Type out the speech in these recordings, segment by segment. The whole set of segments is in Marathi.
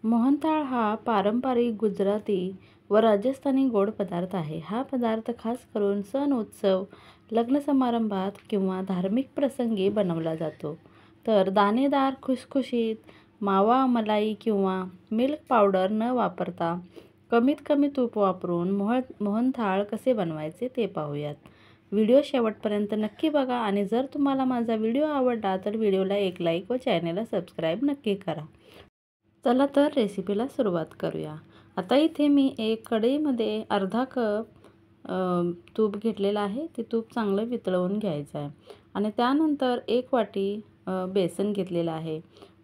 मोहनथाळ हा पारंपरिक गुजराती व राजस्थानी गोड पदार्थ आहे. हा पदार्थ खास करून सण, उत्सव, लग्न समारंभात किंवा धार्मिक प्रसंगी बनवला जातो. तर दाणेदार, खुसखुशीत मावा, मलाई किंवा मिल्क पावडर न वापरता कमीत कमी तूप वापरून मोहनथाळ कसे बनवायचे ते पाहूयात. व्हिडिओ शेवटपर्यंत नक्की बघा आणि जर तुम्हाला माझा व्हिडिओ आवडला तर व्हिडिओला एक लाईक व चॅनेलला सबस्क्राईब नक्की करा. चला तर रेसिपीला सुरुवात करूया. आता इथे मी एक कढईमध्ये अर्धा कप तूप घेतलेलं आहे. ते तूप चांगलं वितळवून घ्यायचं आहे आणि त्यानंतर 1 वाटी बेसन घेतलेलं आहे.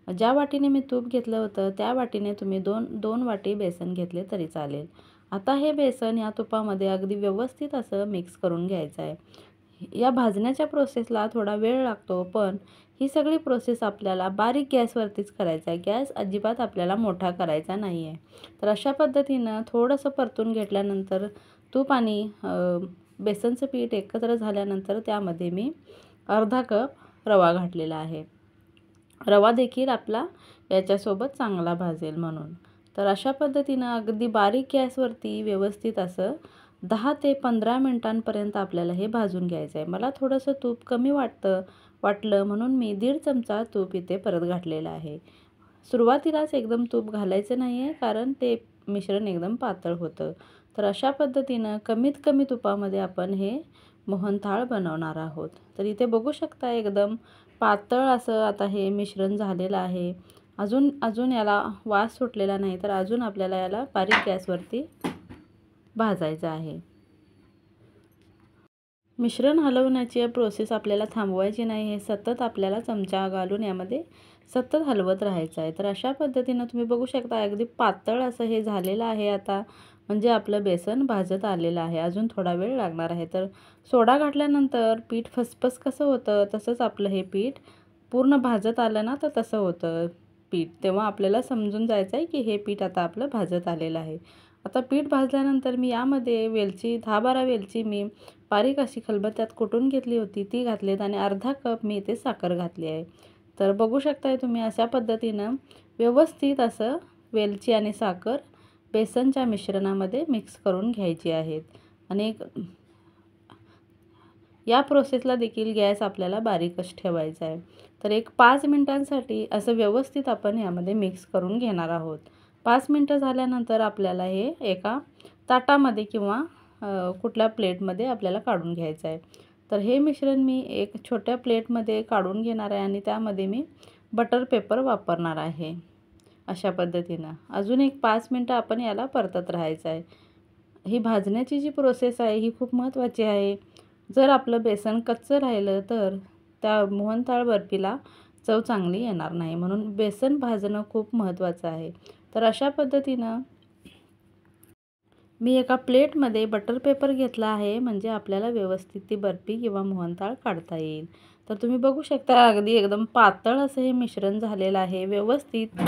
ज्या वाटीने मी तूप घेतलं होतं त्या वाटीने तुम्ही दोन वाटी बेसन घेतले तरी चालेल. आता हे बेसन या तुपामध्ये अगदी व्यवस्थित असं मिक्स करून घ्यायचं आहे. या भाजण्याच्या प्रोसेसला थोडा वेळ लागतो, पण ही सगळी प्रोसेस आपल्याला बारीक गॅसवरतीच करायचं आहे. गॅस अजिबात आपल्याला मोठा करायचा नाही आहे. तर अशा पद्धतीनं थोडंसं परतून घेतल्यानंतर तूप आणि बेसनचं पीठ एकत्र झाल्यानंतर त्यामध्ये मी अर्धा कप रवा घातलेला आहे. रवा देखील आपला याच्यासोबत चांगला भाजेल म्हणून. तर अशा पद्धतीनं अगदी बारीक गॅसवरती व्यवस्थित असं 10 ते 15 मिनिटांपर्यंत आपल्याला हे भाजून घ्यायचं आहे. मला थोडंसं तूप कमी वाटलं म्हणून मी 1.5 चमचा तूप इथे परत घातलेलं आहे. सुरुवातीलाच एकदम तूप घालायचं नाही आहे, कारण ते मिश्रण एकदम पातळ होतं. तर अशा पद्धतीनं कमीत कमी तुपामध्ये आपण हे मोहनथाळ बनवणार आहोत. तर इथे बघू शकता एकदम पातळ असं आता हे मिश्रण झालेलं आहे. अजून याला वास सुटलेला नाही, तर अजून आपल्याला याला बारीक गॅसवरती भाजायचं आहे. मिश्रण हलवण्याची प्रोसेस आपल्याला थांबवायची नाही. हे सतत आपल्याला चमचा घालून यामध्ये सतत हलवत राहायचं आहे. तर अशा पद्धतीनं तुम्ही बघू शकता अगदी पातळ असं हे झालेलं आहे आता. म्हणजे आपलं बेसन भाजत आलेलं आहे. अजून थोडा वेळ लागणार आहे. तर सोडा घातल्यानंतर पीठ फसफस कसं होतं तसंच आपलं हे पीठ पूर्ण भाजत आलं ना, तर तसं होतं पीठ. तेव्हा आपल्याला समजून जायचं आहे की हे पीठ आता आपलं भाजत आलेलं आहे. आता पीठ भाजल्यानंतर मी यामध्ये वेलची 10-12 वेलची मी बारीक अशी खलबत्त्यात कुटून घेतली होती ती घातलीत आणि अर्धा कप मी इथे साखर घातली आहे. तर बघू शकताय तुम्ही अशा पद्धतीनं व्यवस्थित असं वेलची आणि साखर बेसनच्या मिश्रणामध्ये मिक्स करून घ्यायची आहेत. आणि या प्रोसेसला देखील गॅस आपल्याला बारीकच ठेवायचा आहे. तर एक 5 मिनिटांसाठी असं व्यवस्थित आपण यामध्ये मिक्स करून घेणार आहोत. 5 मिनिटं झाल्यानंतर आपल्याला हे एका ताटामध्ये किंवा कुठल्या प्लेटमध्ये आपल्याला काढून घ्यायचं आहे. तर हे मिश्रण मी एक छोट्या प्लेटमध्ये काढून घेणार आहे आणि त्यामध्ये मी बटर पेपर वापरणार आहे. अशा पद्धतीनं अजून एक 5 मिनिटं आपण याला परतत राहायचं आहे. ही भाजण्याची जी प्रोसेस आहे ही खूप महत्त्वाची आहे. जर आपलं बेसन कच्चं राहिलं तर त्या मोहनथाळ बर्फीला चव चांगली येणार नाही. म्हणून बेसन भाजणं खूप महत्त्वाचं आहे. तर अशा पद्धतीनं मी एका प्लेटमध्ये बटर पेपर घेतला आहे, म्हणजे आपल्याला व्यवस्थित ती बर्फी किंवा मोहनथाळ काढता येईल. तर तुम्ही बघू शकता अगदी एकदम पातळ असं हे मिश्रण झालेलं आहे. व्यवस्थित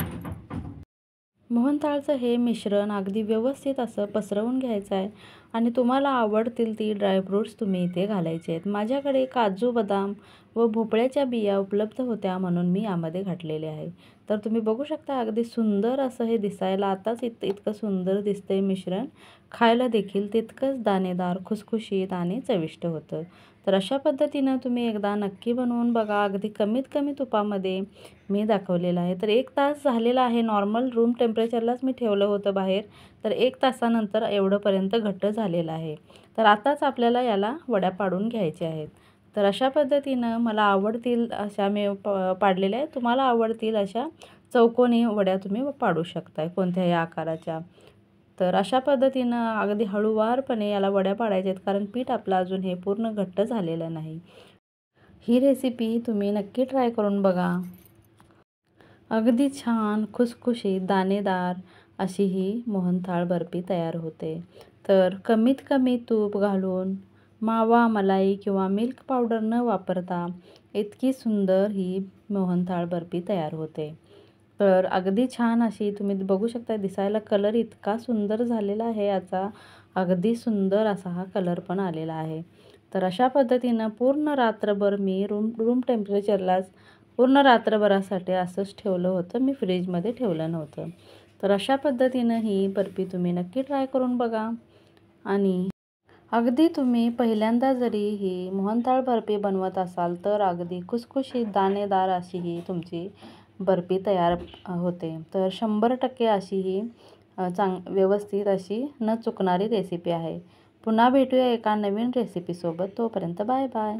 मोहनथाळचं हे मिश्रण अगदी व्यवस्थित असं पसरवून घ्यायचं आहे आणि तुम्हाला आवडतील ती ड्रायफ्रूट्स तुम्ही इथे घालायचे आहेत. माझ्याकडे काजू, बदाम व भोपळ्याच्या बिया उपलब्ध होत्या म्हणून मी यामध्ये घातलेले आहे. तर तुम्ही बघू शकता अगदी सुंदर असं हे दिसायला आताच इतकं सुंदर दिसतंय मिश्रण. खायला देखील तितकंच दाणेदार, खुसखुशीत आणि चविष्ट होतं. तर अशा पद्धतीनं तुम्ही एकदा नक्की बनवून बघा. अगदी कमीत कमी तुपामध्ये मी दाखवलेलं आहे. तर 1 तास झालेला आहे. नॉर्मल रूम टेम्परेचरलाच मी ठेवलं होतं बाहेर. तर 1 तासानंतर एवढंपर्यंत घट्ट झालेलं आहे. तर आताच आपल्याला याला वड्या पाडून घ्यायच्या आहेत. तर अशा पद्धतीनं मला आवडतील अशा मी पाडलेल्या आहेत. तुम्हाला आवडतील अशा चौकोनी वड्या तुम्ही पाडू शकताय कोणत्याही आकाराच्या. तर अशा पद्धतीनं अगदी हळूवारपणे याला वड्या पाडायच्या आहेत, कारण पीठ आपलं अजून हे पूर्ण घट्ट झालेलं नाही. ही रेसिपी तुम्ही नक्की ट्राय करून बघा. अगदी छान खुसखुशीत दाणेदार अशी ही मोहनथाळ बर्फी तयार होते. तर कमीत कमी तूप घालून मावा, मलाई किंवा मिल्क पावडर न वापरता इतकी सुंदर ही मोहनथाळ बर्फी तयार होते. तर अगदी छान अशी तुम्ही बघू शकता दिसायला कलर इतका सुंदर झालेला आहे याचा. अगदी सुंदर असा हा कलर पण आलेला आहे. तर अशा पद्धतीनं पूर्ण रात्रभर मी रूम टेम्परेचरलाच पूर्ण रात्रभरासाठी असंच ठेवलं होतं. मी फ्रीजमध्ये ठेवलं नव्हतं. तर अशा पद्धतीनं ही बर्फी तुम्ही नक्की ट्राय करून बघा. आणि अगदी तुम्ही पहिल्यांदा जरी ही मोहनथाळ बर्फी बनवत असाल तर अगदी खुसखुशीत दाणेदार अशी ही तुमची बर्फी तयार होते. तर 100% अशी ही व्यवस्थित अशी न चुकणारी रेसिपी आहे. पुन्हा भेटूया एका नवीन रेसिपीसोबत. तोपर्यंत बाय बाय.